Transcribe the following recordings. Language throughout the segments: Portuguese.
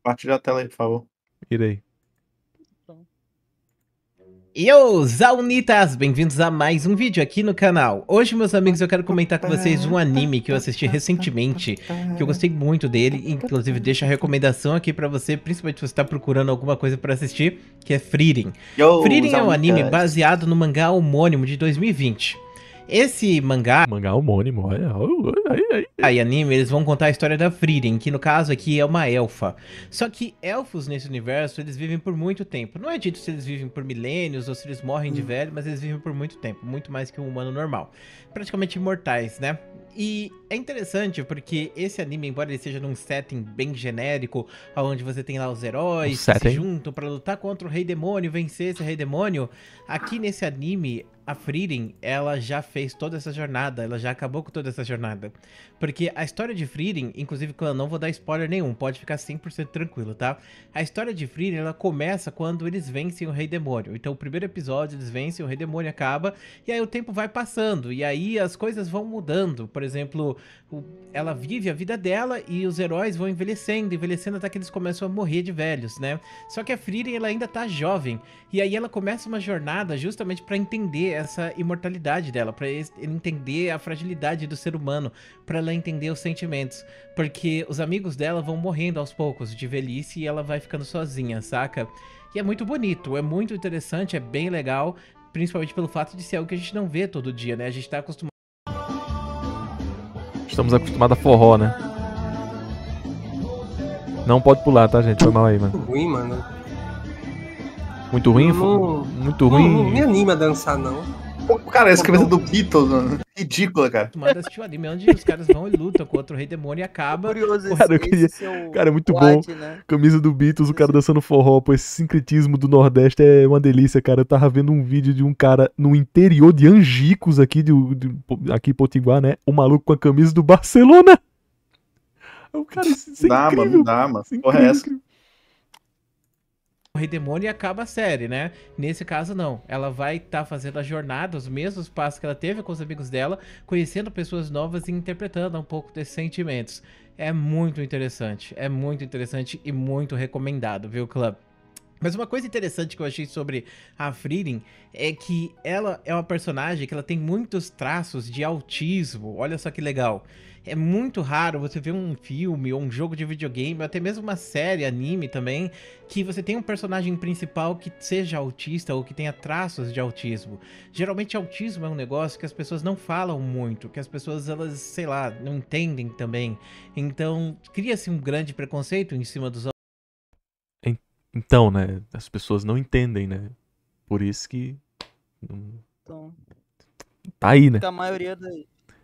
Compartilha a tela aí, por favor. Irei. Yo, Zaunitas! Bem-vindos a mais um vídeo aqui no canal. Hoje, meus amigos, eu quero comentar com vocês um anime que eu assisti recentemente, que eu gostei muito dele, inclusive deixo a recomendação aqui pra você, principalmente se você tá procurando alguma coisa pra assistir, que é Frieren. Frieren é um anime baseado no mangá homônimo de 2020. Esse mangá homônimo, olha. e anime, eles vão contar a história da Frieren, que no caso aqui é uma elfa. Só que elfos nesse universo, eles vivem por muito tempo. Não é dito se eles vivem por milênios ou se eles morrem de velho, mas eles vivem por muito tempo, muito mais que um humano normal. Praticamente imortais, né? E é interessante porque esse anime, embora ele seja num setting bem genérico, onde você tem lá os heróis que se juntam pra lutar contra o Rei Demônio, vencer esse Rei Demônio, aqui nesse anime, a Frieren, ela já fez toda essa jornada, ela já acabou com toda essa jornada. Porque a história de Frieren, inclusive, clã, não vou dar spoiler nenhum, pode ficar 100% tranquilo, tá? A história de Frieren, ela começa quando eles vencem o Rei Demônio. Então, o primeiro episódio, eles vencem, o Rei Demônio acaba, e aí o tempo vai passando, e aí as coisas vão mudando. Por exemplo, ela vive a vida dela e os heróis vão envelhecendo até que eles começam a morrer de velhos, né? Só que a Frieren, ela ainda tá jovem, e aí ela começa uma jornada justamente pra entender essa imortalidade dela, pra entender a fragilidade do ser humano, pra ela entender os sentimentos, porque os amigos dela vão morrendo aos poucos de velhice e ela vai ficando sozinha, saca? E é muito bonito, é muito interessante, é bem legal, principalmente pelo fato de ser algo que a gente não vê todo dia, né? A gente tá acostumado... Estamos acostumados a forró, né? Não pode pular, tá, gente? Foi mal aí, mano. Muito ruim, mano. Muito ruim? Muito ruim? Não me anima a dançar, não. Cara, essa camisa do Beatles, mano. Ridícula, cara. Acostumado a assistir o anime onde os caras vão e lutam contra o Rei Demônio e acaba... Curioso esse, Cara, eu queria... Cara, é muito bom. Né? Camisa do Beatles, o cara dançando forró. Pô, esse sincretismo do Nordeste é uma delícia, cara. Eu tava vendo um vídeo de um cara no interior de Angicos, aqui aqui em Potiguar, né? Um maluco com a camisa do Barcelona. O cara, isso é dá, incrível. mano, dá, mano. Porra, é essa? O Rei Demônio e acaba a série, né? Nesse caso, não. Ela vai estar fazendo a jornada, os mesmos passos que ela teve com os amigos dela, conhecendo pessoas novas e interpretando um pouco desses sentimentos. É muito interessante e muito recomendado, viu, Club? Mas uma coisa interessante que eu achei sobre a Frieren é que ela é uma personagem que ela tem muitos traços de autismo. Olha só que legal. É muito raro você ver um filme ou um jogo de videogame, ou até mesmo uma série, anime também, que você tem um personagem principal que seja autista ou que tenha traços de autismo. Geralmente autismo é um negócio que as pessoas não falam muito, que as pessoas, elas, sei lá, não entendem também. Então, cria-se um grande preconceito em cima dos... Então, né, as pessoas não entendem, né? Por isso que... Então, tá aí, né? porque a maioria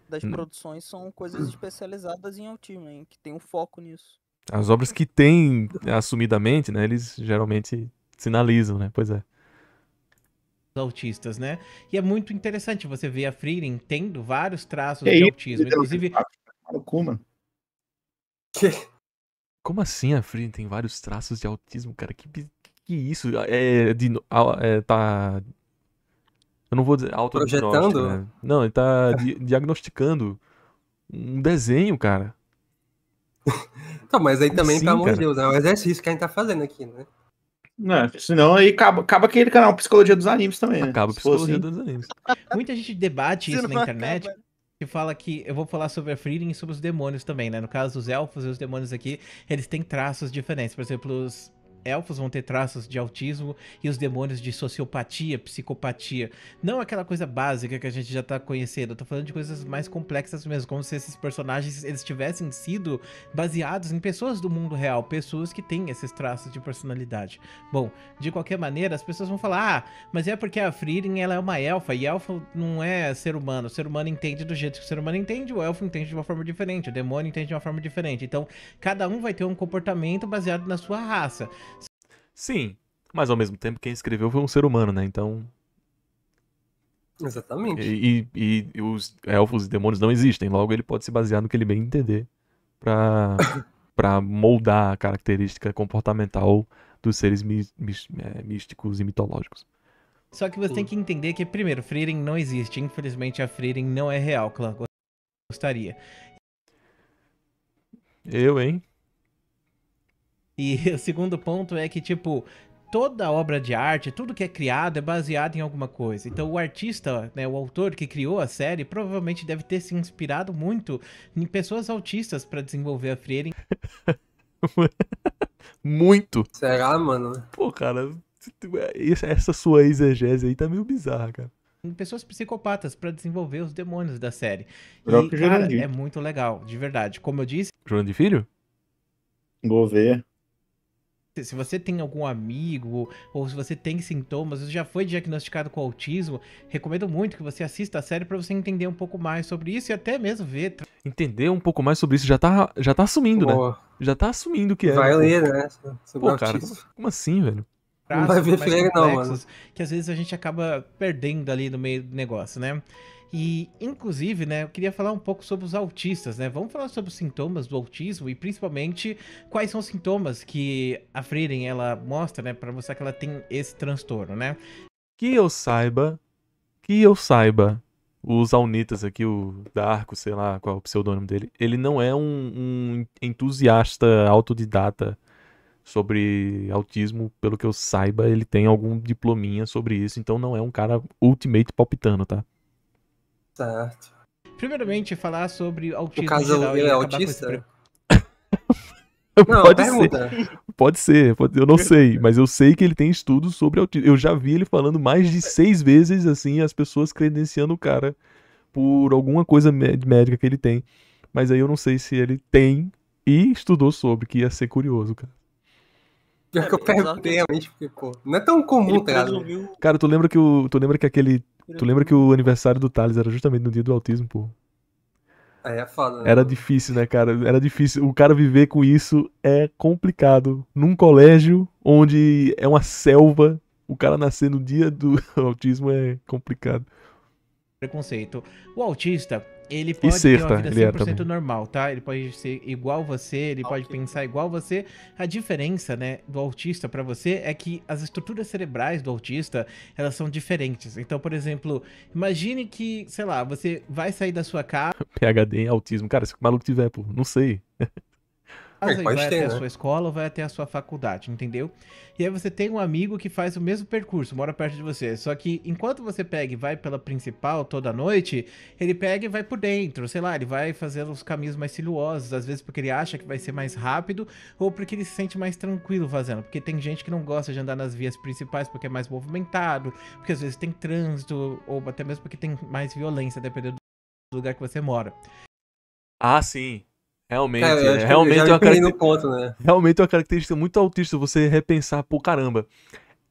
das produções são coisas especializadas em autismo, hein, que tem um foco nisso. As obras que tem assumidamente, né, eles geralmente sinalizam, né? Pois é. Autistas, né? E é muito interessante você ver a Frieren tendo vários traços de autismo, inclusive... Como assim a Frieren tem vários traços de autismo, cara? Que isso? Tá... Eu não vou dizer autodiagnóstico, né? Não, ele tá diagnosticando um desenho, cara. Tá, mas aí Como também, assim, pelo amor de cara? Deus, é um exercício que a gente tá fazendo aqui, né? Não, senão aí acaba aquele canal Psicologia dos Animes também, né? Acaba a Psicologia dos Animes. Muita gente debate isso na internet. Acaba. Que fala que... Eu vou falar sobre a Frieren e sobre os demônios também, né? No caso, os elfos e os demônios aqui, eles têm traços diferentes. Por exemplo, os elfos vão ter traços de autismo e os demônios de sociopatia, psicopatia. Não aquela coisa básica que a gente já tá conhecendo. Eu tô falando de coisas mais complexas mesmo, como se esses personagens eles tivessem sido baseados em pessoas do mundo real, pessoas que têm esses traços de personalidade. Bom, de qualquer maneira, as pessoas vão falar, ah, mas é porque a Frieren ela é uma elfa, e elfo não é ser humano. O ser humano entende do jeito que o ser humano entende, o elfo entende de uma forma diferente, o demônio entende de uma forma diferente. Então, cada um vai ter um comportamento baseado na sua raça. Sim, mas ao mesmo tempo quem escreveu foi um ser humano, né? Então... Exatamente. E os elfos e demônios não existem, logo ele pode se basear no que ele bem entender pra moldar a característica comportamental dos seres místicos e mitológicos. Só que você tem que entender que, primeiro, Frieren não existe. Infelizmente, a Frieren não é real, clã. Gostaria. Eu, hein? E o segundo ponto é que, tipo, toda obra de arte, tudo que é criado é baseado em alguma coisa. Então o artista, né, o autor que criou a série, provavelmente deve ter se inspirado muito em pessoas autistas para desenvolver a Frieren. Muito. Será, mano? Pô, cara, essa sua exegese aí tá meio bizarra, cara. Em pessoas psicopatas para desenvolver os demônios da série. E, Próprio cara, Jurandir. é muito legal, de verdade. Como eu disse, Joana de Filho? Gouveia. se você tem algum amigo ou se você tem sintomas, você já foi diagnosticado com autismo, recomendo muito que você assista a série para você entender um pouco mais sobre isso e até mesmo ver Entender um pouco mais sobre isso já tá assumindo, né? Pô, Já tá assumindo que é. vai Né, pô? ler, né? Sobre Pô, cara, autismo. como assim, velho? Não vai traços ver mais Frieren, não, complexos que às vezes a gente acaba perdendo ali no meio do negócio, né? E, inclusive, né, eu queria falar um pouco sobre os autistas, né? Vamos falar sobre os sintomas do autismo e, principalmente, quais são os sintomas que a Frieren, ela mostra, né, pra mostrar que ela tem esse transtorno, né? Que eu saiba, os Aunitas aqui, o Darko, sei lá qual é o pseudônimo dele, ele não é um entusiasta autodidata sobre autismo. Pelo que eu saiba, ele tem algum diplominha sobre isso, então não é um cara ultimate palpitano, tá? Certo. Primeiramente, falar sobre No autismo em caso, geral ele e é acabar com esse autista? Não, Pode ser, pergunta. eu não sei, mas eu sei que ele tem estudos sobre autismo. Eu já vi ele falando mais de 6 vezes, assim, as pessoas credenciando o cara por alguma coisa médica que ele tem. Mas aí eu não sei se ele tem e estudou sobre, que ia ser curioso, cara. Pior que eu perguntei realmente, porque, pô, não é tão comum, Ele tá ligado? presumiu. Cara, tu lembra que o aniversário do Thales era justamente no dia do autismo, pô? Aí é foda, né? Era difícil, né, cara? Era difícil. O cara viver com isso é complicado. Num colégio onde é uma selva, o cara nascer no dia do autismo é complicado. preconceito. O autista, ele E pode ter ser, uma tá? vida Ele é 100% também. normal, tá? Ele pode ser igual você, ele pode pensar igual você. A diferença, né, do autista pra você é que as estruturas cerebrais do autista, elas são diferentes. Então, por exemplo, imagine que, sei lá, você vai sair da sua casa PhD em autismo. Cara, se o maluco tiver, pô, não sei. e Pode vai ter, até a né? sua escola ou vai até a sua faculdade, entendeu? E aí você tem um amigo que faz o mesmo percurso, mora perto de você. Só que enquanto você pega e vai pela principal toda noite, ele pega e vai por dentro, sei lá, ele vai fazendo os caminhos mais sinuosos, às vezes porque ele acha que vai ser mais rápido ou porque ele se sente mais tranquilo fazendo. Porque tem gente que não gosta de andar nas vias principais porque é mais movimentado, porque às vezes tem trânsito ou até mesmo porque tem mais violência, dependendo do lugar que você mora. Ah, sim. Realmente, Cara, eu acho que eu realmente já é me uma peguei no ponto, né? realmente é uma característica muito autista você repensar, pô, caramba,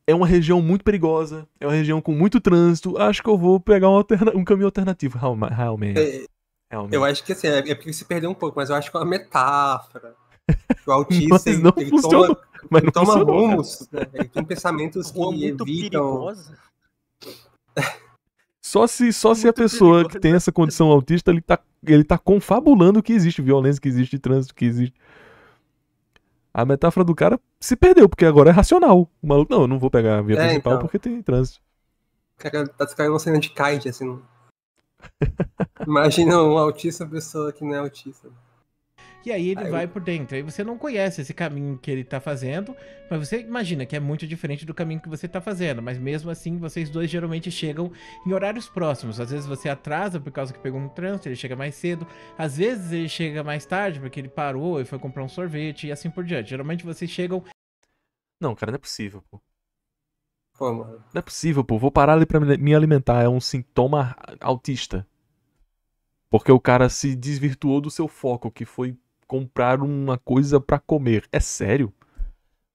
é uma região muito perigosa, é uma região com muito trânsito, acho que eu vou pegar um caminho alternativo, realmente. Eu Realmente. acho que assim, é porque se perdeu um pouco, mas eu acho que é uma metáfora. O autista, Mas não ele funcionou. Mas não toma funcionou, cara. rumos, né? Ele tem pensamentos Rua que muito evitam. perigosa. Só se a Muito pessoa que perigosa. tem essa condição autista, ele tá confabulando que existe violência, que existe trânsito, que existe. A metáfora do cara se perdeu, porque agora é racional. O maluco, não, eu não vou pegar a via principal Então. porque tem trânsito. O cara tá caindo uma cena de kite, assim. Imagina um autista, uma pessoa que não é autista. E aí ele Aí vai por dentro. Aí você não conhece esse caminho que ele tá fazendo, mas você imagina que é muito diferente do caminho que você tá fazendo. Mas mesmo assim, vocês dois geralmente chegam em horários próximos. Às vezes você atrasa por causa que pegou um trânsito, ele chega mais cedo. Às vezes ele chega mais tarde porque ele parou e foi comprar um sorvete e assim por diante. Geralmente vocês chegam. Não, cara, não é possível, pô. Pô, mano. Não é possível, pô. Vou parar ali pra me alimentar. É um sintoma autista. Porque o cara se desvirtuou do seu foco, que foi comprar uma coisa pra comer. É sério?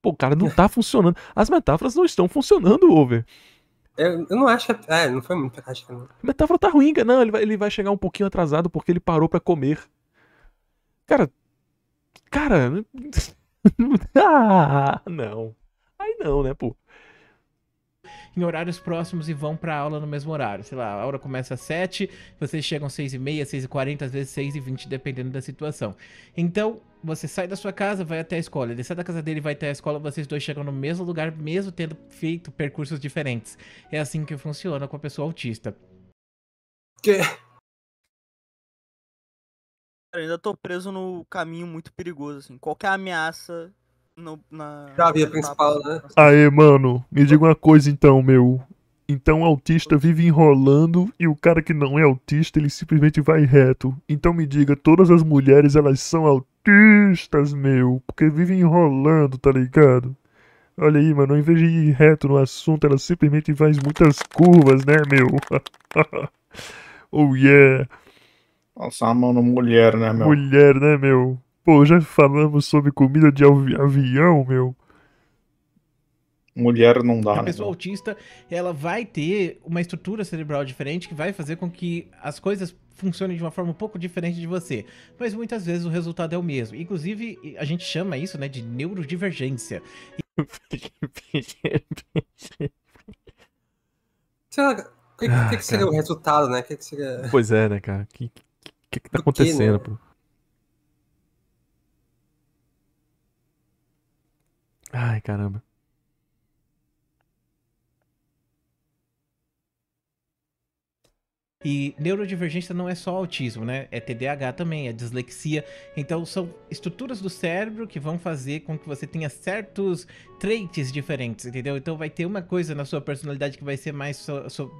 Pô, o cara não tá funcionando. As metáforas não estão funcionando, Over. Eu não acho que. Não foi muito prática, não. A metáfora tá ruim, cara. Não, ele vai chegar um pouquinho atrasado porque ele parou pra comer. Cara. Cara. Ah, não. Aí não, né, pô? Em horários próximos e vão pra aula no mesmo horário. Sei lá, a aula começa às 7, vocês chegam às 6h30, 6h40, às vezes 6h20, dependendo da situação. Então, você sai da sua casa, vai até a escola. Ele sai da casa dele, vai até a escola, vocês dois chegam no mesmo lugar, mesmo tendo feito percursos diferentes. É assim que funciona com a pessoa autista. Que... Eu ainda tô preso no caminho muito perigoso, assim. Qualquer ameaça Da via principal, né? Aê, mano, me diga uma coisa então, meu. Então o autista vive enrolando e o cara que não é autista, ele simplesmente vai reto. Então me diga, todas as mulheres, elas são autistas, meu. Porque vivem enrolando, tá ligado? Olha aí, mano, ao invés de ir reto no assunto, ela simplesmente faz muitas curvas, né, meu? Oh yeah, Nossa, uma mão no mulher, né, meu? mulher, né, meu? Pô, já falamos sobre comida de avião, meu. Mulher não dá, A né, pessoa meu? autista, ela vai ter uma estrutura cerebral diferente que vai fazer com que as coisas funcionem de uma forma um pouco diferente de você. Mas muitas vezes o resultado é o mesmo. Inclusive, a gente chama isso, né, de neurodivergência. Sei lá, o que seria cara. o resultado, né? O que seria. Pois é, né, cara? Que tá Do quê, acontecendo, né? pô? Ai, caramba. E neurodivergência não é só autismo, né? É TDAH também, é dislexia. Então são estruturas do cérebro que vão fazer com que você tenha certos traits diferentes, entendeu? Então vai ter uma coisa na sua personalidade que vai ser mais,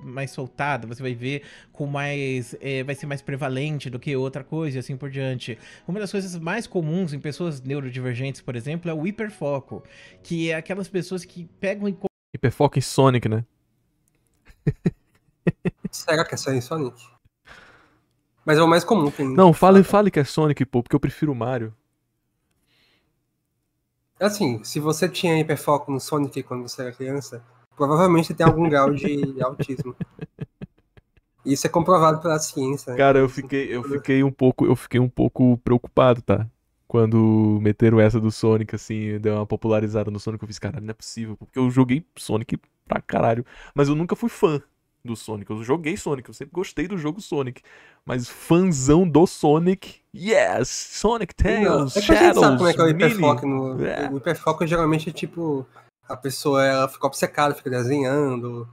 mais soltada, você vai ver com mais. Vai ser mais prevalente do que outra coisa e assim por diante. Uma das coisas mais comuns em pessoas neurodivergentes, por exemplo, é o hiperfoco, que é aquelas pessoas que pegam e Hiperfoco em Sonic, né? Será que é só em Sonic? Mas é o mais comum, tem. Não, fale que é Sonic, pô, porque eu prefiro o Mario. Assim, se você tinha hiperfoco no Sonic quando você era criança, provavelmente você tem algum grau de autismo. Isso é comprovado pela ciência, né? Cara, eu fiquei um pouco preocupado, tá? Quando meteram essa do Sonic, assim, deu uma popularizada no Sonic, eu fiz, caralho, não é possível, porque eu joguei Sonic pra caralho, mas eu nunca fui fã do Sonic, eu joguei Sonic, eu sempre gostei do jogo Sonic, mas fãzão do Sonic, yes, Sonic Não, Tails, é que a gente sabe como é Shadows, que é o Mini, hiperfoco. O é, hiperfoco geralmente é tipo, a pessoa ela fica obcecada, fica desenhando,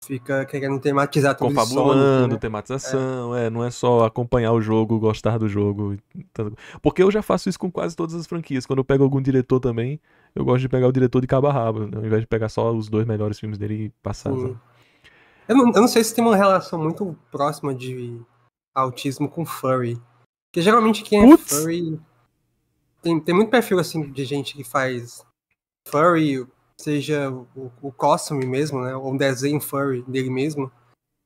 fica querendo tematizar tudo de Sonic, confabulando, né? tematização, não é só acompanhar o jogo, gostar do jogo. Porque eu já faço isso com quase todas as franquias. Quando eu pego algum diretor também, eu gosto de pegar o diretor de cabo a rabo, né? Ao invés de pegar só os dois melhores filmes dele e passar. Sim. Eu não sei se tem uma relação muito próxima de autismo com furry. Porque geralmente quem é Putz! furry. Tem muito perfil assim de gente que faz furry, seja o costume mesmo, né? Ou um desenho furry dele mesmo,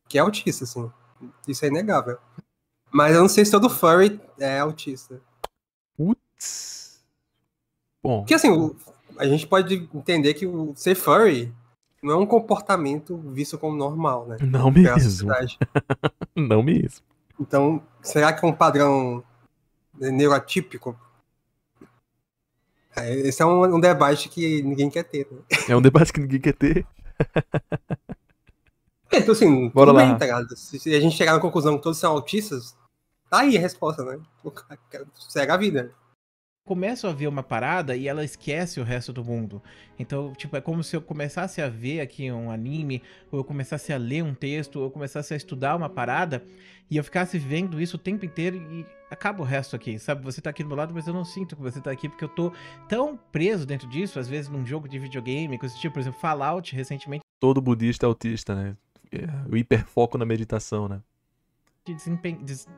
que é autista, assim. Isso é inegável. Mas eu não sei se todo furry é autista. Putz! Bom, Porque assim, a gente pode entender que o ser furry não é um comportamento visto como normal, né? não Pela mesmo. sociedade. Não mesmo. Então, será que é um padrão neurotípico? Esse é um debate que ninguém quer ter, né? É um debate que ninguém quer ter. Então, assim, Bora tudo lá. bem, tá ligado? Se a gente chegar na conclusão que todos são autistas, tá aí a resposta, né? Segue a vida. começam a ver uma parada e ela esquece o resto do mundo. Então, tipo, é como se eu começasse a ver aqui um anime, ou eu começasse a ler um texto, ou eu começasse a estudar uma parada, e eu ficasse vendo isso o tempo inteiro e acaba o resto aqui, sabe? Você tá aqui do meu lado, mas eu não sinto que você tá aqui, porque eu tô tão preso dentro disso, às vezes num jogo de videogame, coisa tipo, por exemplo, Fallout, recentemente, Todo budista é autista, né? O hiperfoco na meditação, né?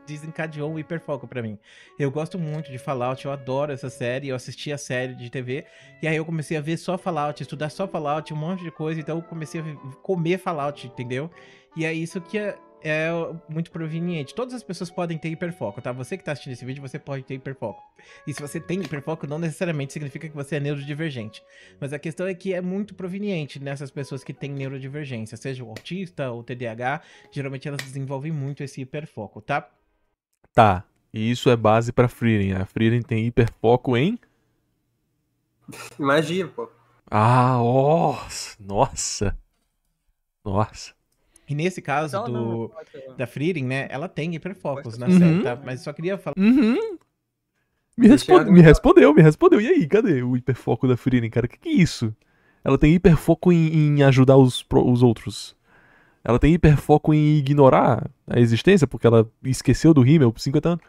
desencadeou um hiperfoco pra mim. Eu gosto muito de Fallout, eu adoro essa série, eu assisti a série de TV, e aí eu comecei a ver só Fallout, estudar só Fallout, um monte de coisa, então eu comecei a comer Fallout, entendeu? E é isso que é muito proveniente. Todas as pessoas podem ter hiperfoco, tá? Você que tá assistindo esse vídeo, você pode ter hiperfoco. E se você tem hiperfoco, não necessariamente significa que você é neurodivergente. Mas a questão é que é muito proveniente nessas pessoas que têm neurodivergência, seja o autista ou o TDAH, geralmente elas desenvolvem muito esse hiperfoco, tá? Tá. E isso é base pra Frieren. A Frieren tem hiperfoco em... Magia, pô. Ah, nossa. Nossa. E nesse caso Então, da Frieren, né, ela tem hiperfocos na Uhum. série, tá? Mas só queria falar Uhum. Deixa eu- Me respondeu. E aí, cadê o hiperfoco da Frieren, cara? Que é isso? Ela tem hiperfoco em ajudar os outros. Ela tem hiperfoco em ignorar a existência, porque ela esqueceu do Himmel por 50 anos.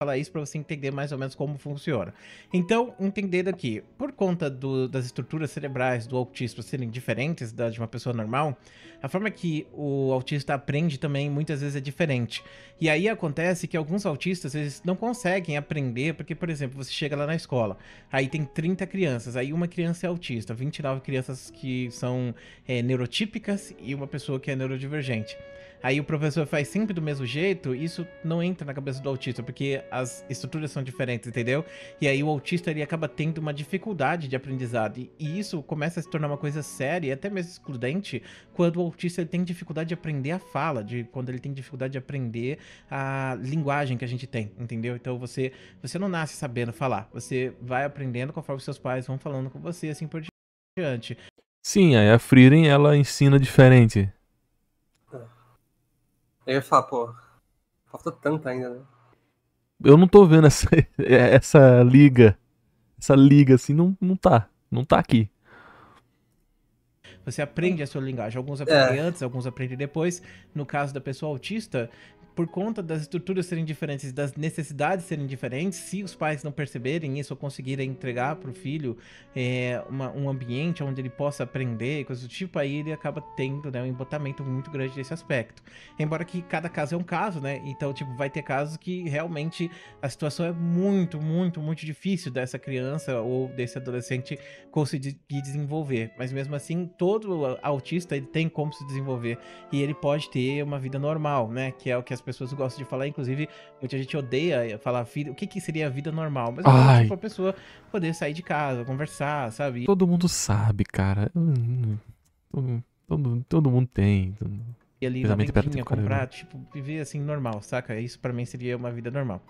falar isso para você entender mais ou menos como funciona. Então, entendendo aqui, por conta das estruturas cerebrais do autista serem diferentes da de uma pessoa normal, a forma que o autista aprende também muitas vezes é diferente. E aí acontece que alguns autistas eles não conseguem aprender, porque, por exemplo, você chega lá na escola, aí tem 30 crianças, aí uma criança é autista, 29 crianças que são neurotípicas e uma pessoa que é neurodivergente. Aí o professor faz sempre do mesmo jeito, isso não entra na cabeça do autista, porque as estruturas são diferentes, entendeu? E aí o autista ele acaba tendo uma dificuldade de aprendizado, e isso começa a se tornar uma coisa séria e até mesmo excludente quando o autista ele tem dificuldade de aprender a fala, quando ele tem dificuldade de aprender a linguagem que a gente tem, entendeu? Então você não nasce sabendo falar, você vai aprendendo conforme seus pais vão falando com você, assim por diante. Sim, aí a Frieren, ela ensina diferente. Eu ia falar, pô, falta tanto ainda, né? Eu não tô vendo essa liga. Essa liga, assim, não tá. Não tá aqui. Você aprende a sua linguagem. Alguns aprendem antes, alguns aprendem depois. No caso da pessoa autista, por conta das estruturas serem diferentes, das necessidades serem diferentes, se os pais não perceberem isso ou conseguirem entregar para o filho um ambiente onde ele possa aprender, coisas do tipo, aí ele acaba tendo, né, um embotamento muito grande desse aspecto. Embora que cada caso é um caso, né? Então, tipo, vai ter casos que realmente a situação é muito, muito, muito difícil dessa criança ou desse adolescente conseguir desenvolver. Mas mesmo assim, todo autista ele tem como se desenvolver e ele pode ter uma vida normal, né? Que é o que as pessoas gostam de falar. Inclusive, muita gente odeia falar o que seria a vida normal. Mas é tipo a pessoa poder sair de casa, conversar, sabe? Todo mundo sabe, cara. Todo mundo tem. E ali na vendinha, comprar, tipo, viver assim normal, saca? Isso pra mim seria uma vida normal.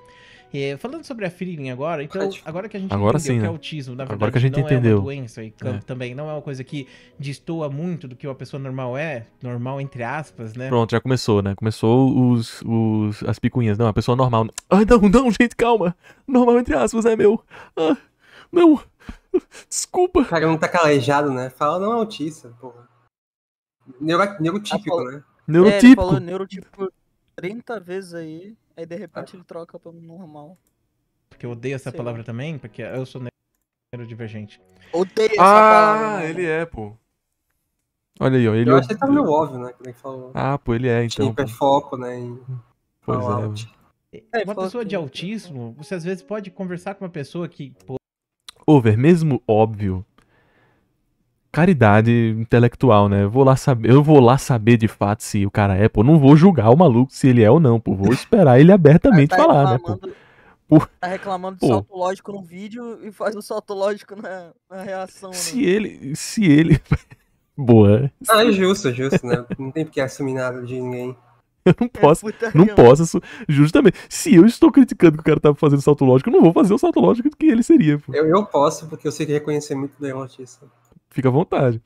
Falando sobre a Frieren agora, então, agora que a gente entendeu sim, que né? autismo, na verdade, agora que a gente não entendeu. É uma doença e também não é uma coisa que destoa muito do que uma pessoa normal normal entre aspas, né? Pronto, já começou, né? Começou as picuinhas. Não, a pessoa normal. Ah, não, gente, calma. Normal entre aspas, meu. Ah, não. Desculpa. O cara não tá calejado, né? Fala não autista, porra. Neurotípico, né? Neurotípico. Ele falou neurotípico 30 vezes aí de repente ele troca pra normal. Porque eu odeio essa palavra também, porque eu sou neurodivergente. Odeio essa palavra. Ele é, pô. Olha aí, ó. Eu acho que ele tá meio óbvio, né? Como é que falou. Pô, ele é, então. Tipo, é foco, né? Pois é. Uma pessoa de autismo, você às vezes pode conversar com uma pessoa que... Over, mesmo óbvio. Caridade intelectual, né? Eu vou lá saber de fato se o cara é, pô. Não vou julgar o maluco se ele é ou não, pô. Vou esperar ele abertamente falar, né, pô. Tá reclamando de salto lógico no vídeo e faz o salto lógico na reação, se ele... Boa. É justo, né? Não tem porque assumir nada de ninguém. Eu não posso, justamente. Se eu estou criticando que o cara tá fazendo salto lógico, eu não vou fazer o salto lógico que ele seria, pô. Eu posso, porque eu sei que reconhecer muito bem o autista. Fica à vontade.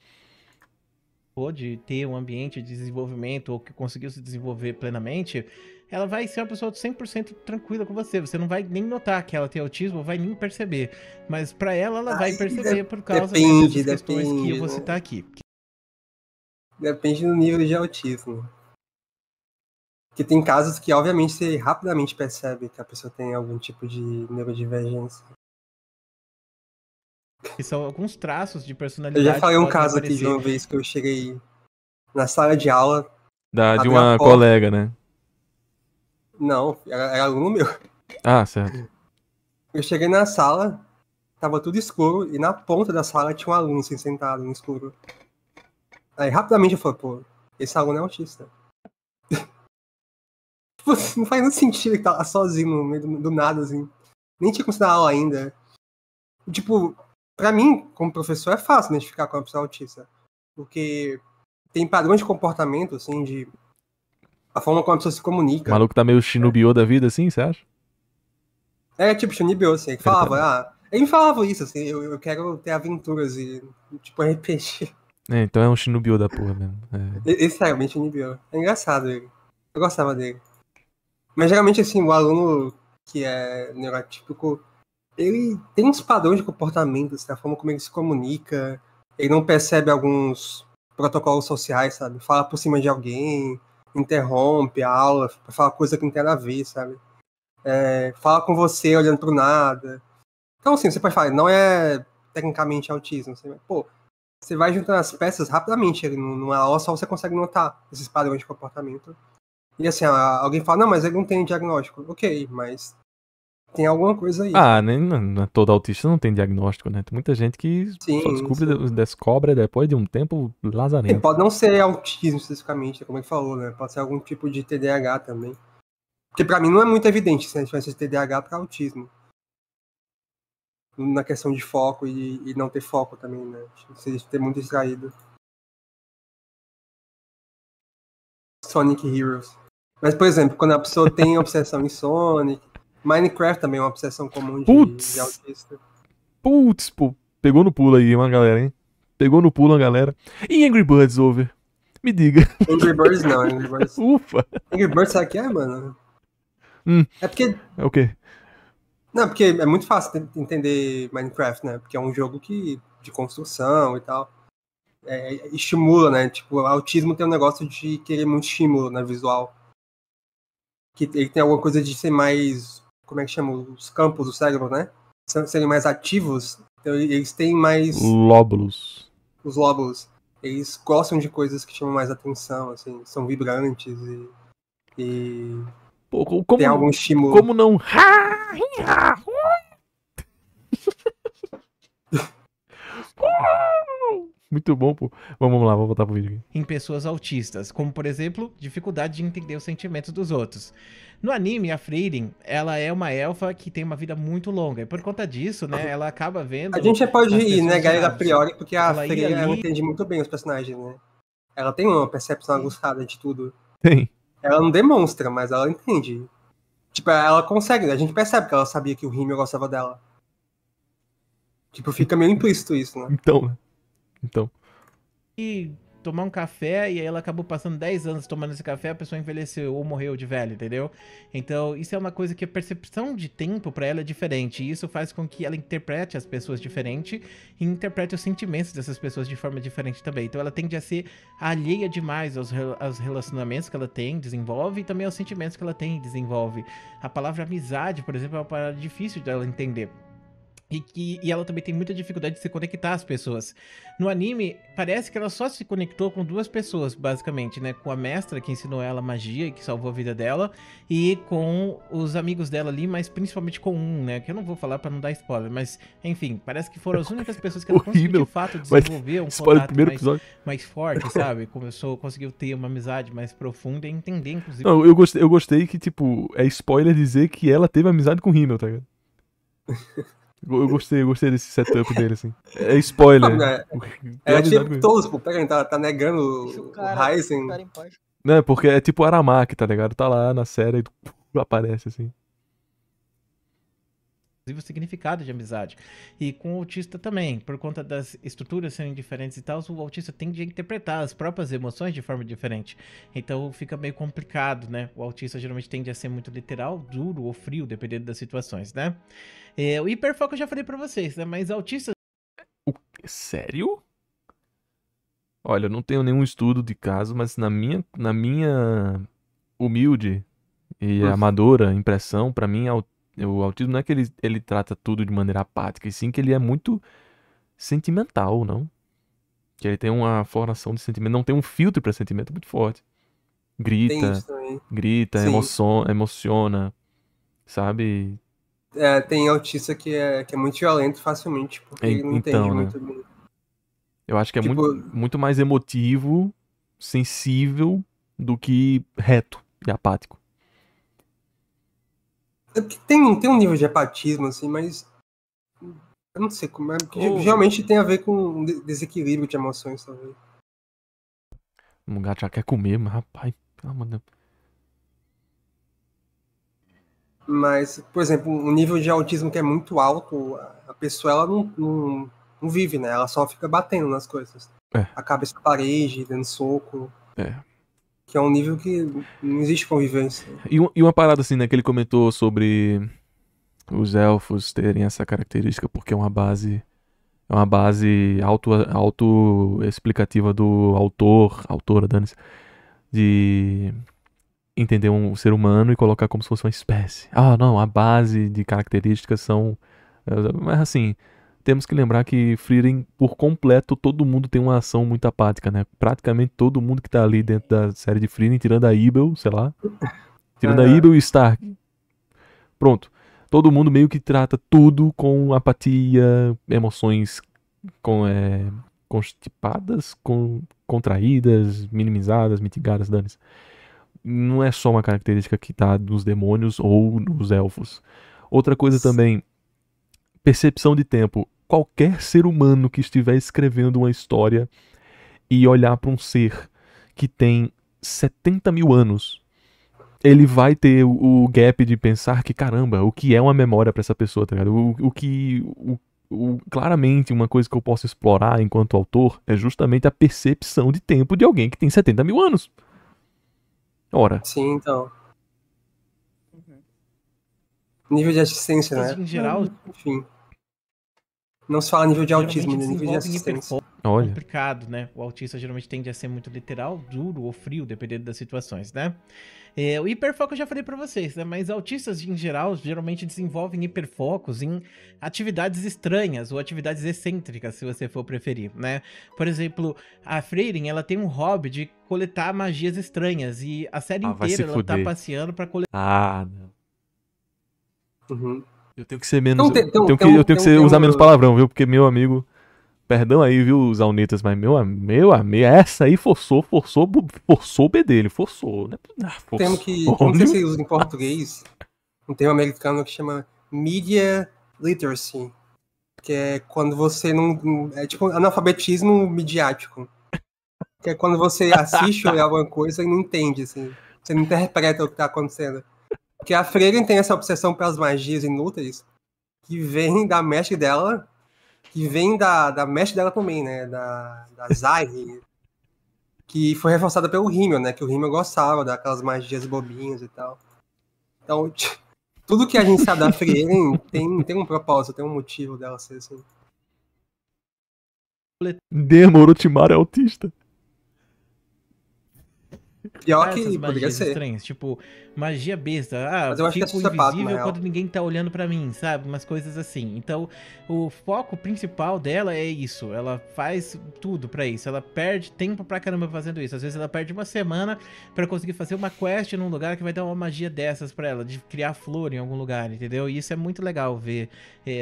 Pode ter um ambiente de desenvolvimento ou que conseguiu se desenvolver plenamente, ela vai ser uma pessoa 100% tranquila com você. Você não vai nem notar que ela tem autismo, vai nem perceber. Mas pra ela vai perceber por causa dessas questões que eu vou citar aqui. Depende do nível de autismo. Porque tem casos que, obviamente, você rapidamente percebe que a pessoa tem algum tipo de neurodivergência. Que são alguns traços de personalidade. Eu já falei um caso aqui de uma vez que eu cheguei na sala de aula. De uma colega, né? Não, era aluno meu. Certo. Eu cheguei na sala, tava tudo escuro, e na ponta da sala tinha um aluno assim, sentado no escuro. Aí rapidamente eu falei, pô, esse aluno é autista. Não faz nenhum sentido que tava sozinho no meio do nada, assim. Nem tinha começado a aula ainda. Tipo, pra mim, como professor, é fácil identificar com uma pessoa autista. Porque tem padrões de comportamento, assim, de... A forma como a pessoa se comunica. O maluco tá meio Shinobio da vida, assim, você acha? Tipo Shinobio, assim, que falava, ele me falava isso, assim, eu quero ter aventuras e, tipo, RPG. Então é um Shinobio da porra mesmo. Esse realmente Shinobio. É engraçado ele. Eu gostava dele. Mas geralmente, assim, o aluno que é neurotípico, ele tem uns padrões de comportamento, assim, a forma como ele se comunica, ele não percebe alguns protocolos sociais, sabe? Fala por cima de alguém, interrompe a aula pra falar coisa que não tem nada a ver, sabe? fala com você olhando pro nada. Então, assim, você pode falar, não é tecnicamente autismo. Você vai juntando as peças rapidamente ali numa aula, só você consegue notar esses padrões de comportamento. E assim, alguém fala, não, mas ele não tem diagnóstico. Ok, mas tem alguma coisa aí. Não, todo autista não tem diagnóstico, né? Tem muita gente que só descobre depois de um tempo lazarento. Pode não ser autismo especificamente, como ele falou, né? Pode ser algum tipo de TDAH também. Porque pra mim não é muito evidente se a diferença de TDAH para autismo. Na questão de foco e não ter foco também, né? Se ter muito distraído. Sonic Heroes. Mas, por exemplo, quando a pessoa tem obsessão em Sonic, Minecraft também é uma obsessão comum de autista. Putz, pô, pegou no pulo aí uma galera, hein? Pegou no pulo uma galera. E Angry Birds, Over? Me diga. Angry Birds não, Angry Birds. Ufa. Angry Birds sabe o que é, mano? É porque... É o quê? Não, porque é muito fácil entender Minecraft, né? Porque é um jogo de construção e tal. Estimula, né? Tipo, o autismo tem um negócio de querer muito estímulo na visual. Que ele tem alguma coisa de ser mais... Como é que chama? Os campos do cérebro, né? Serem mais ativos. Então, eles têm mais... Lóbulos. Os lóbulos. Eles gostam de coisas que chamam mais atenção, assim. São vibrantes e Pô, como, tem algum estímulo. Como não... Muito bom, pô. Vamos lá, vou voltar pro vídeo aqui. Em pessoas autistas, como por exemplo, dificuldade de entender os sentimentos dos outros. No anime, a Frieren, ela é uma elfa que tem uma vida muito longa, e por conta disso, né, ela acaba vendo... A gente já pode ir, negar ele a priori, porque a Ela Frieren ali- entende muito bem os personagens, né? Ela tem uma percepção aguçada de tudo. Tem. Ela não demonstra, mas ela entende. Tipo, ela consegue, a gente percebe que ela sabia que o Himmel gostava dela. Tipo, fica meio implícito isso, né? Então. e tomar um café, e aí ela acabou passando 10 anos tomando esse café, a pessoa envelheceu ou morreu de velho, entendeu? Então, isso é uma coisa que a percepção de tempo pra ela é diferente, e isso faz com que ela interprete as pessoas diferente e interprete os sentimentos dessas pessoas de forma diferente também. Então, ela tende a ser alheia demais aos relacionamentos que ela tem, desenvolve, e também aos sentimentos que ela tem e desenvolve. A palavra amizade, por exemplo, é uma palavra difícil dela entender. E ela também tem muita dificuldade de se conectar às pessoas. No anime, parece que ela só se conectou com 2 pessoas, basicamente, né? Com a mestra que ensinou ela magia e que salvou a vida dela, e com os amigos dela ali, mas principalmente com um, né? Que eu não vou falar pra não dar spoiler, mas enfim, parece que foram as únicas pessoas que ela conseguiu de fato desenvolver um contato mais forte, sabe? Conseguiu ter uma amizade mais profunda e entender, inclusive. Não, eu gostei que, tipo, é spoiler dizer que ela teve amizade com o Himmel, tá ligado? Eu gostei desse setup dele, assim. É spoiler. Tipo todos, pô, pega, tá negando o Ryzen. Né, porque é tipo Aramaki, tá ligado? Tá lá na série e aparece, assim. O significado de amizade. E com o autista também, por conta das estruturas serem diferentes e tal, o autista tende a interpretar as próprias emoções de forma diferente. Então fica meio complicado, né? O autista geralmente tende a ser muito literal, duro ou frio, dependendo das situações, né? O hiperfoco eu já falei pra vocês, né? Mas autistas... Sério? Olha, eu não tenho nenhum estudo de caso, mas na minha humilde e amadora impressão, pra mim, o autismo não é que ele trata tudo de maneira apática, e sim que ele é muito sentimental, não? Que ele tem uma formação de sentimento, não tem um filtro pra sentimento muito forte. Grita, emociona, sabe? Tem autista que é muito violento facilmente, porque ele não entende muito bem. Eu acho que é muito mais emotivo, sensível, do que reto e apático. Tem um nível de apatismo, assim, mas eu não sei como é, porque geralmente tem a ver com desequilíbrio de emoções, talvez. O gato já quer comer, mas rapaz, pelo amor de Deus. Mas, por exemplo, um nível de autismo que é muito alto, a pessoa ela não vive, né? Ela só fica batendo nas coisas. A cabeça na parede, dando soco. Que é um nível que não existe convivência. E uma parada assim, né, que ele comentou sobre os elfos terem essa característica porque é uma base auto-explicativa do autora, dane-se, de entender um ser humano e colocar como se fosse uma espécie. Ah, não, a base de características são... Mas assim, temos que lembrar que Frieren, por completo, todo mundo tem uma ação muito apática, né? Praticamente todo mundo que tá ali dentro da série de Frieren, tirando a Ibel, sei lá. Tirando a Ibel e Stark. Pronto. Todo mundo meio que trata tudo com apatia, emoções constipadas, contraídas, minimizadas, mitigadas, dane-se. Não é só uma característica que tá nos demônios ou nos elfos. Outra coisa também, percepção de tempo. Qualquer ser humano que estiver escrevendo uma história e olhar para um ser que tem 70 mil anos, ele vai ter o gap de pensar que, caramba, o que é uma memória para essa pessoa, tá ligado? Claramente, uma coisa que eu posso explorar enquanto autor é justamente a percepção de tempo de alguém que tem 70 mil anos. Ora. Sim, então. Uhum. Nível de assistência, né? Em geral, Enfim. Não se fala nível de geralmente autismo, né? Nível de desenvolvem assistência. hiperfoco. Olha. Complicado, né? O autista geralmente tende a ser muito literal, duro ou frio, dependendo das situações, né? O hiperfoco eu já falei pra vocês, né? Mas autistas, em geral, geralmente desenvolvem hiperfocos em atividades estranhas ou atividades excêntricas, se você for preferir, né? Por exemplo, a Frieren, ela tem um hobby de coletar magias estranhas e a série vai se inteira ela tá fuder. passeando pra coletar. Ah, não. Uhum. Eu tenho que ser menos. Então, Eu tenho que usar menos palavrão, viu? Porque, meu amigo. Perdão aí, viu, Zaunitas, mas meu amigo, essa aí forçou o B dele, forçou, né? Um termo que não sei se usa em português, um termo americano que chama Media Literacy, que é quando você não... É tipo analfabetismo midiático. Que é quando você assiste ou olha alguma coisa e não entende, assim. Você não interpreta o que tá acontecendo. Porque a Frieren tem essa obsessão pelas magias inúteis que vem da mestre dela, que vem da mestre dela também, né? Da Zari, que foi reforçada pelo Himmel, né? Que o Himmel gostava daquelas magias bobinhas e tal. Então, tudo que a gente sabe da Frieren tem um propósito, tem um motivo dela ser assim. Demorou, Timar é autista. Pior Essas que poderia magias ser. estranhas, tipo, magia besta. Ah, Mas eu acho que é fico sociopata, na invisível real. quando ninguém tá olhando pra mim, sabe? Umas coisas assim. Então, o foco principal dela é isso. Ela faz tudo pra isso. Ela perde tempo pra caramba fazendo isso. Às vezes ela perde uma semana pra conseguir fazer uma quest num lugar que vai dar uma magia dessas pra ela, de criar flor em algum lugar, entendeu? E isso é muito legal ver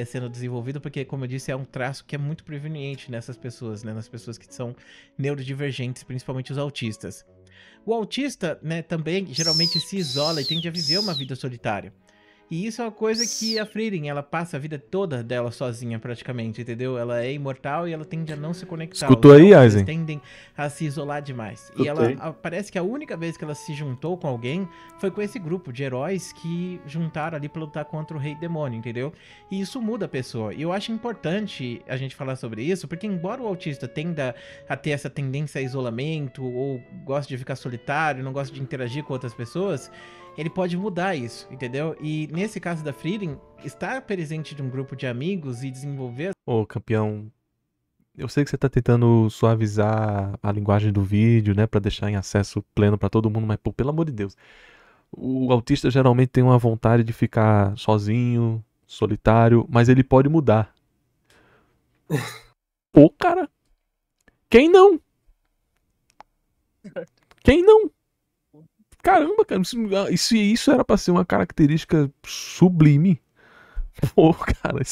sendo desenvolvido, porque, como eu disse, é um traço que é muito preveniente nessas pessoas, né? Nas pessoas que são neurodivergentes, principalmente os autistas. O autista, né, também geralmente se isola e tende a viver uma vida solitária. E isso é uma coisa que a Frieren, ela passa a vida toda dela sozinha, praticamente, entendeu? Ela é imortal e ela tende a não se conectar. Escutou Os aí, elfos, eles Aizen? tendem a se isolar demais. Escutei. E ela, parece que a única vez que ela se juntou com alguém foi com esse grupo de heróis que juntaram ali pra lutar contra o Rei Demônio, entendeu? E isso muda a pessoa. E eu acho importante a gente falar sobre isso, porque embora o autista tenda a ter essa tendência a isolamento, ou gosta de ficar solitário, não gosta de interagir com outras pessoas, ele pode mudar isso, entendeu? E nesse caso da Frieren, estar presente de um grupo de amigos e desenvolver... Ô, campeão, eu sei que você tá tentando suavizar a linguagem do vídeo, né, pra deixar em acesso pleno pra todo mundo, mas, pô, pelo amor de Deus. O autista geralmente tem uma vontade de ficar sozinho, solitário, mas ele pode mudar. Pô, cara. Quem não? Quem não? Caramba, cara, isso era pra ser uma característica sublime. Pô, cara,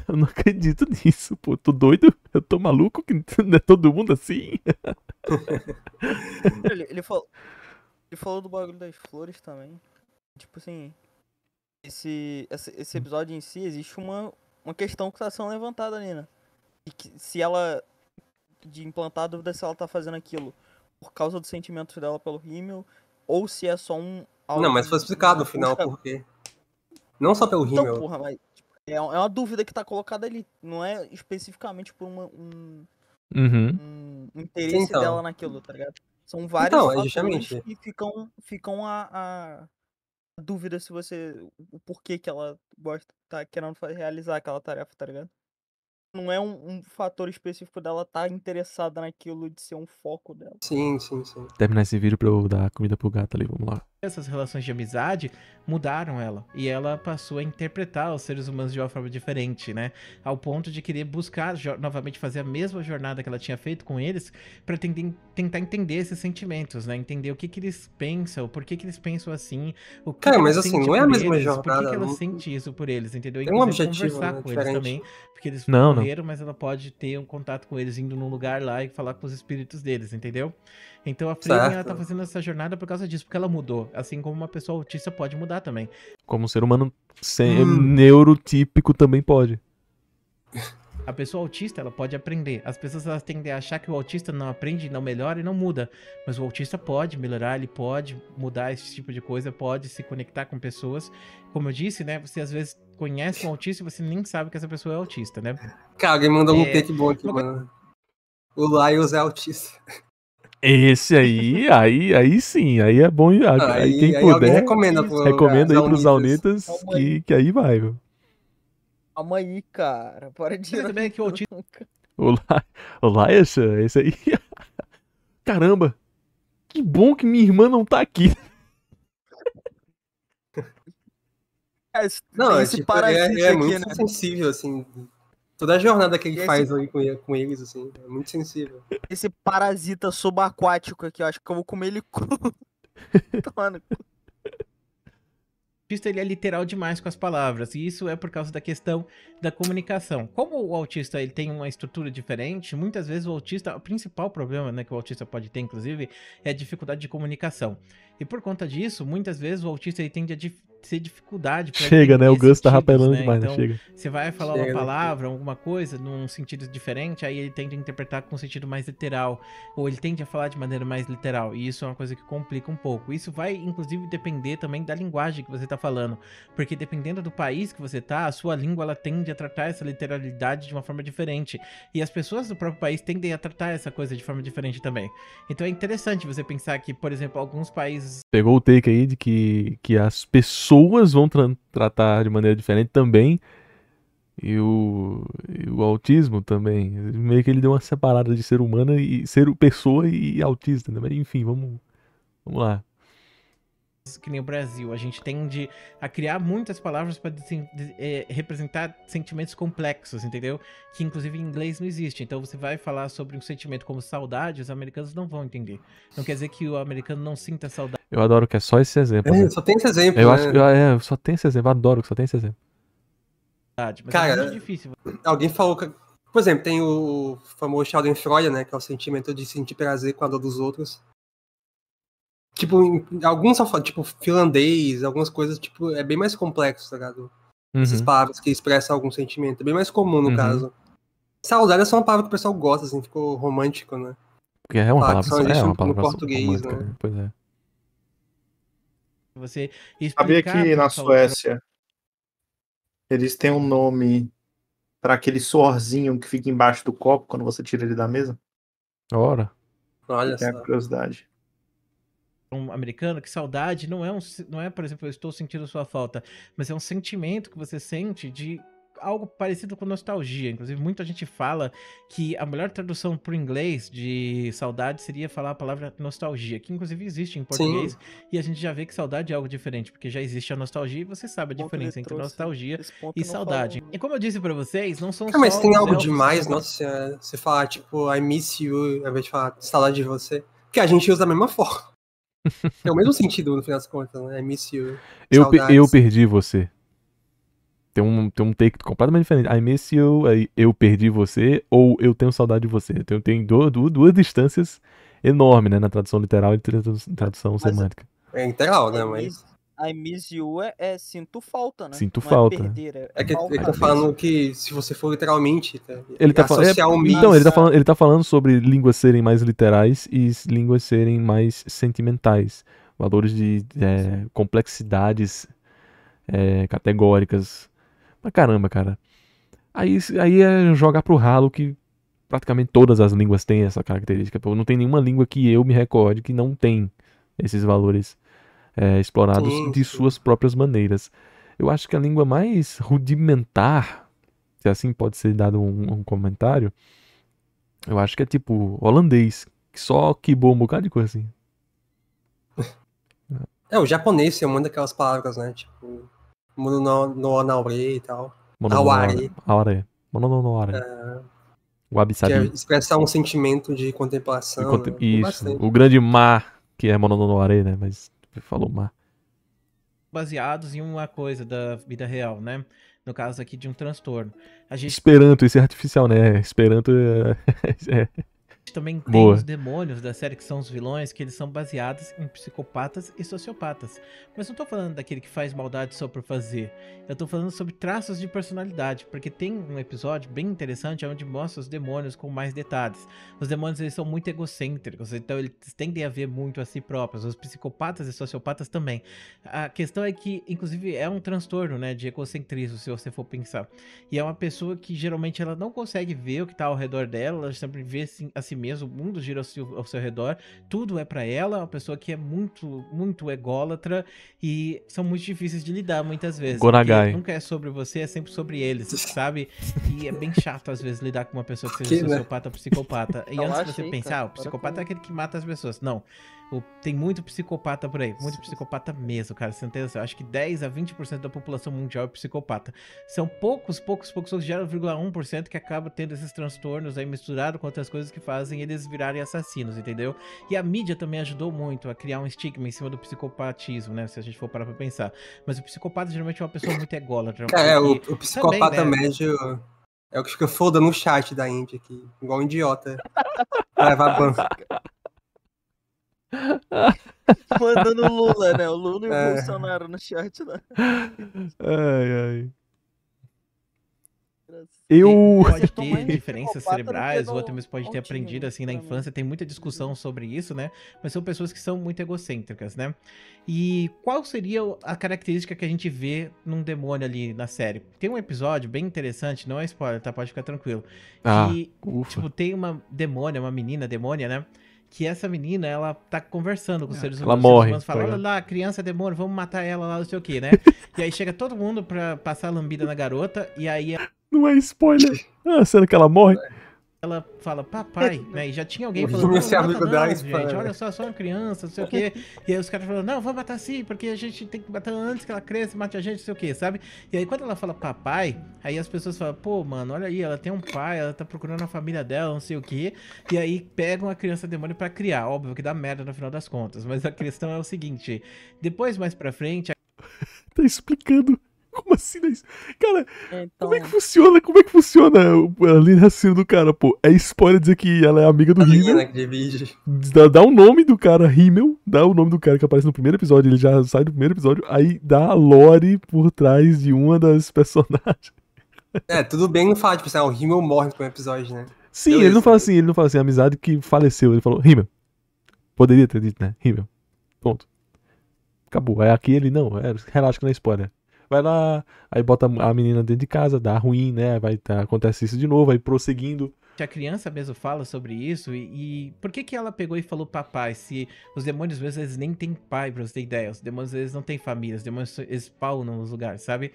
eu não acredito nisso, pô. Tô doido? Eu tô maluco que não é todo mundo assim? Ele falou do bagulho das flores também. Tipo assim, esse episódio em si, existe uma questão que tá sendo levantada ali, né? E que se ela, de implantar a dúvida se ela tá fazendo aquilo por causa dos sentimentos dela pelo Himmel, ou se é só Não, mas foi explicado no final por quê. Não só pelo Então, Himmel. porra, mas tipo, é uma dúvida que tá colocada ali. Não é especificamente por um interesse Então. dela naquilo, tá ligado? São vários Então, fatores justamente. que ficam a dúvida se você... O porquê que ela tá querendo realizar aquela tarefa, tá ligado? não é um fator específico dela estar interessada naquilo de ser um foco dela. Sim. Terminar esse vídeo pra eu dar comida pro gato ali, vamos lá. Essas relações de amizade mudaram ela. E ela passou a interpretar os seres humanos de uma forma diferente, né? Ao ponto de querer buscar novamente fazer a mesma jornada que ela tinha feito com eles pra tentar entender esses sentimentos, né? Entender o que eles pensam, por que eles pensam assim, o que Cara, que ela mas assim, sente não é a por mesma eles, por que jornada. que ela Não sente isso por eles, entendeu? tem um Inclusive objetivo, conversar né, com eles diferente. também, porque eles Não. morreram, mas ela pode ter um contato com eles indo num lugar lá e falar com os espíritos deles, entendeu? Então a Frieren, ela tá Certo. fazendo essa jornada por causa disso, porque ela mudou, assim como uma pessoa autista pode mudar também. Como um ser humano neurotípico também pode. A pessoa autista, ela pode aprender. As pessoas, elas tendem a achar que o autista não aprende, não melhora e não muda. Mas o autista pode melhorar, ele pode mudar esse tipo de coisa, pode se conectar com pessoas. Como eu disse, né, você às vezes conhece um autista e você nem sabe que essa pessoa é autista, né? Cara, alguém mandou um É, take bom aqui, uma mano. O Lyles é autista. Esse aí sim, aí é bom. Aí quem alguém puder, recomenda recomenda aí pros Zaunitas. Zaunitas que aí vai, viu? Calma aí, cara. Para de coisa também é que o autista O Laisha, esse aí. Caramba, que bom que minha irmã não tá aqui. Não, tem é, esse tipo, parasita ele é aqui, muito né? sensível, assim. Toda a jornada que ele E faz aí com eles, assim, é muito sensível. Esse parasita subaquático aqui, eu acho que eu vou comer ele cru. Mano, autista, ele é literal demais com as palavras, e isso é por causa da questão da comunicação. Como o autista ele tem uma estrutura diferente, muitas vezes o autista, o principal problema, né, que o autista pode ter, inclusive, é a dificuldade de comunicação. E por conta disso, muitas vezes o autista ele tende a ter dificuldade para Chega, né? O Gus tá sentidos, rapelando né? demais, né? Então, Chega. você vai falar Chega, uma né? palavra, alguma coisa, num sentido diferente, aí ele tende a interpretar com um sentido mais literal, ou ele tende a falar de maneira mais literal, e isso é uma coisa que complica um pouco. Isso vai, inclusive, depender também da linguagem que você tá falando, porque dependendo do país que você tá, a sua língua, ela tende a tratar essa literalidade de uma forma diferente, e as pessoas do próprio país tendem a tratar essa coisa de forma diferente também. Então é interessante você pensar que, por exemplo, alguns países... Pegou o take aí de que as pessoas vão tratar de maneira diferente também. E o autismo também. Meio que ele deu uma separada de ser humano e ser pessoa e autista, né? Mas enfim, vamos lá. que nem o Brasil, a gente tende a criar muitas palavras para representar sentimentos complexos, entendeu? Que inclusive em inglês não existe. Então você vai falar sobre um sentimento como saudade, os americanos não vão entender. Não quer dizer que o americano não sinta saudade. Eu adoro que é só esse exemplo. Né? Só tem esse exemplo, eu né? acho só tem esse exemplo. Eu adoro que só tem esse exemplo. Mas cara, é muito difícil. Alguém falou que, por exemplo, tem o famoso Schadenfreude, né? Que é o sentimento de sentir prazer com a dor dos outros. Tipo, alguns só falam, tipo, finlandês, algumas coisas, tipo, é bem mais complexo, tá ligado? Essas palavras que expressam algum sentimento. É bem mais comum, no caso. Saudade é só uma palavra que o pessoal gosta, assim, ficou romântico, né? Porque é uma palavra só existe no português, né? Pois é. Você Sabia explicar que na pra saudade, Suécia eles têm um nome para aquele suorzinho que fica embaixo do copo quando você tira ele da mesa? Ora. Olha Tem a só. curiosidade. um americano, que saudade não é, por exemplo, eu estou sentindo sua falta, mas é um sentimento que você sente de algo parecido com nostalgia. Inclusive, muita gente fala que a melhor tradução para o inglês de saudade seria falar a palavra nostalgia, que inclusive existe em português. Sim. E a gente já vê que saudade é algo diferente, porque já existe a nostalgia e você sabe a diferença entre nostalgia e saudade. E como eu disse para vocês, não são só... Mas tem algo demais, nossa, você falar, tipo, I miss you, ao invés de falar saudade de você. Porque a gente usa da mesma forma. É o mesmo sentido, no final das contas, né? I miss you. Eu perdi você. Tem um take completamente diferente. I miss you, eu perdi você, ou eu tenho saudade de você. Tem duas distâncias enormes, né? Na tradução literal e tradução semântica. É literal, né? Mas... I miss you é sinto falta, né? Sinto falta. É perder, é que ele tá falando que se você for literalmente... Ele tá falando, ele tá falando sobre línguas serem mais literais e línguas serem mais sentimentais. Valores de complexidades categóricas. Mas caramba, cara. Aí é jogar pro ralo que praticamente todas as línguas têm essa característica. Não tem nenhuma língua que eu me recorde que não tem esses valores explorados de suas próprias maneiras. Eu acho que a língua mais rudimentar se assim pode ser dado um comentário, eu acho que é tipo holandês, que só quibou um bocado de coisa assim. O japonês tem muito daquelas palavras, né? Tipo, Mono no Naure e tal. Aware, Aware. Monononoare. O que é Wabi-sabi. expressar um sentimento de contemplação. Né? Tem Isso. bastante. O grande mar, que é Monononoare, né? Mas falou mar. Baseados em uma coisa da vida real, né? No caso aqui de um transtorno. A gente Esperanto, isso é artificial, né? Esperanto é também tem boa. os demônios da série, que são os vilões, que eles são baseados em psicopatas e sociopatas. Mas não tô falando daquele que faz maldade só por fazer. Eu tô falando sobre traços de personalidade, porque tem um episódio bem interessante onde mostra os demônios com mais detalhes. Os demônios, eles são muito egocêntricos, então eles tendem a ver muito a si próprios. Os psicopatas e sociopatas também. A questão é que, inclusive, é um transtorno, né, de egocentrismo, se você for pensar. E é uma pessoa que, geralmente, ela não consegue ver o que tá ao redor dela, ela sempre vê a si mesmo, o mundo gira ao seu redor, tudo é pra ela, uma pessoa que é muito ególatra e são muito difíceis de lidar muitas vezes. Gonagai. Porque nunca é sobre você, é sempre sobre eles, sabe? E é bem chato às vezes lidar com uma pessoa que seja sociopata ou psicopata. E antes de você pensar, o psicopata é aquele que mata as pessoas. Não. Tem muito psicopata por aí, muito psicopata mesmo, cara. Você não tem noção. Acho que 10 a 20% da população mundial é psicopata. São poucos, 0,1% que acaba tendo esses transtornos aí misturado com outras coisas que fazem eles virarem assassinos, entendeu? E a mídia também ajudou muito a criar um estigma em cima do psicopatismo, né? Se a gente for parar pra pensar. Mas o psicopata geralmente é uma pessoa muito ególatra. O psicopata também, né? Médio é o que fica foda no chat da Índia aqui, igual um idiota. Levar banco. Mandando o Lula, né? O Lula e o Bolsonaro no chat, né? Ai. Pode ter diferenças cerebrais, ou até mesmo pode ter aprendido assim na infância, tem muita discussão sobre isso, né? Mas são pessoas que são muito egocêntricas, né? E qual seria a característica que a gente vê num demônio ali na série? Tem um episódio bem interessante, não é spoiler, tá? Pode ficar tranquilo. Que, tipo, tem uma demônia, uma menina demônia, né? Que essa menina, ela tá conversando com os seres humanos. Ela morre. Os humanos falam, olha lá, criança demônio, vamos matar ela lá, não sei o que, né? E aí chega todo mundo pra passar a lambida na garota, e aí... Não é spoiler. A cena que ela morre. Ela fala, papai, né? E já tinha alguém falando, não mata não, gente, olha só uma criança, não sei o quê. E aí os caras falam, não, vamos matar sim, porque a gente tem que matar antes que ela cresça e mate a gente, não sei o quê, sabe? E aí quando ela fala papai, aí as pessoas falam, pô, mano, olha aí, ela tem um pai, ela tá procurando a família dela, não sei o quê. E aí pegam a criança demônio pra criar, óbvio que dá merda no final das contas. Mas a questão é o seguinte, depois mais pra frente... Tá explicando... Como assim? Cara, então... como é que funciona? Como é que funciona ali na cena do cara, pô? É spoiler dizer que ela é amiga do Himmel. Dá o nome do cara, Himmel. Dá o nome do cara que aparece no primeiro episódio. Ele já sai do primeiro episódio. Aí dá a lore por trás de uma das personagens. Tudo bem não falar, tipo assim, o Himmel morre no primeiro episódio, né? Sim, beleza. Ele não fala assim, amizade que faleceu. Ele falou, Himmel. Poderia ter dito, né? Himmel. Ponto. Acabou. Aí aqui ele, não, relaxa que não é spoiler. Vai lá, aí bota a menina dentro de casa, dá ruim, né? Acontece isso de novo, aí prosseguindo. A criança mesmo fala sobre isso e por que ela pegou e falou papai? Se os demônios mesmo, eles nem têm pai, pra você ter ideia. Os demônios, eles não têm família, os demônios spawnam nos lugares, sabe?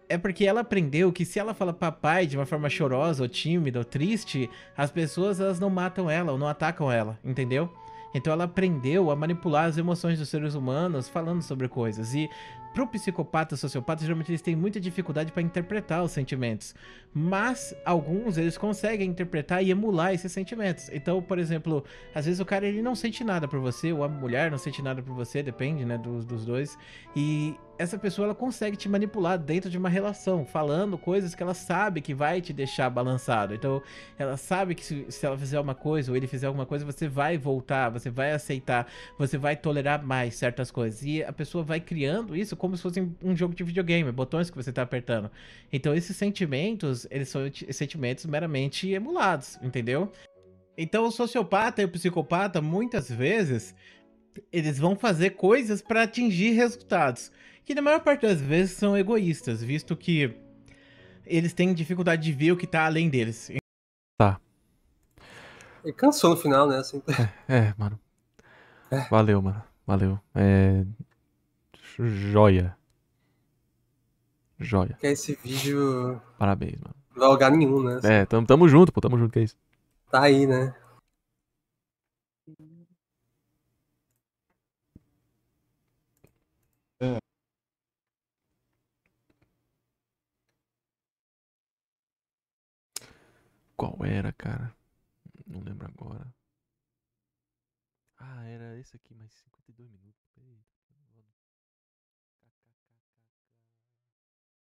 É porque ela aprendeu que se ela fala papai de uma forma chorosa, ou tímida, ou triste, as pessoas, elas não matam ela, ou não atacam ela, entendeu? Então ela aprendeu a manipular as emoções dos seres humanos falando sobre coisas. E pro psicopata, sociopata, geralmente eles têm muita dificuldade para interpretar os sentimentos. Mas alguns eles conseguem interpretar e emular esses sentimentos. Então, por exemplo, às vezes o cara ele não sente nada por você, ou a mulher não sente nada por você, depende, né, dos dois. E essa pessoa ela consegue te manipular dentro de uma relação, falando coisas que ela sabe que vai te deixar balançado. Então, ela sabe que se ela fizer uma coisa ou ele fizer alguma coisa, você vai voltar, você vai aceitar, você vai tolerar mais certas coisas. E a pessoa vai criando isso como se fosse um jogo de videogame, botões que você tá apertando. Então, esses sentimentos, eles são sentimentos meramente emulados, entendeu? Então, o sociopata e o psicopata, muitas vezes, eles vão fazer coisas para atingir resultados. Que na maior parte das vezes são egoístas, visto que eles têm dificuldade de ver o que tá além deles. Tá. Ele cansou no final, né? Assim. Mano. Valeu, mano. Valeu. Joia. Que esse vídeo... Parabéns, mano. Não vai a lugar nenhum, né? Assim, É, tamo junto, pô, tamo junto, que é isso. tá aí, né? Qual era, cara? Não lembro agora. Ah, era esse aqui, mais 52 minutos. Eita.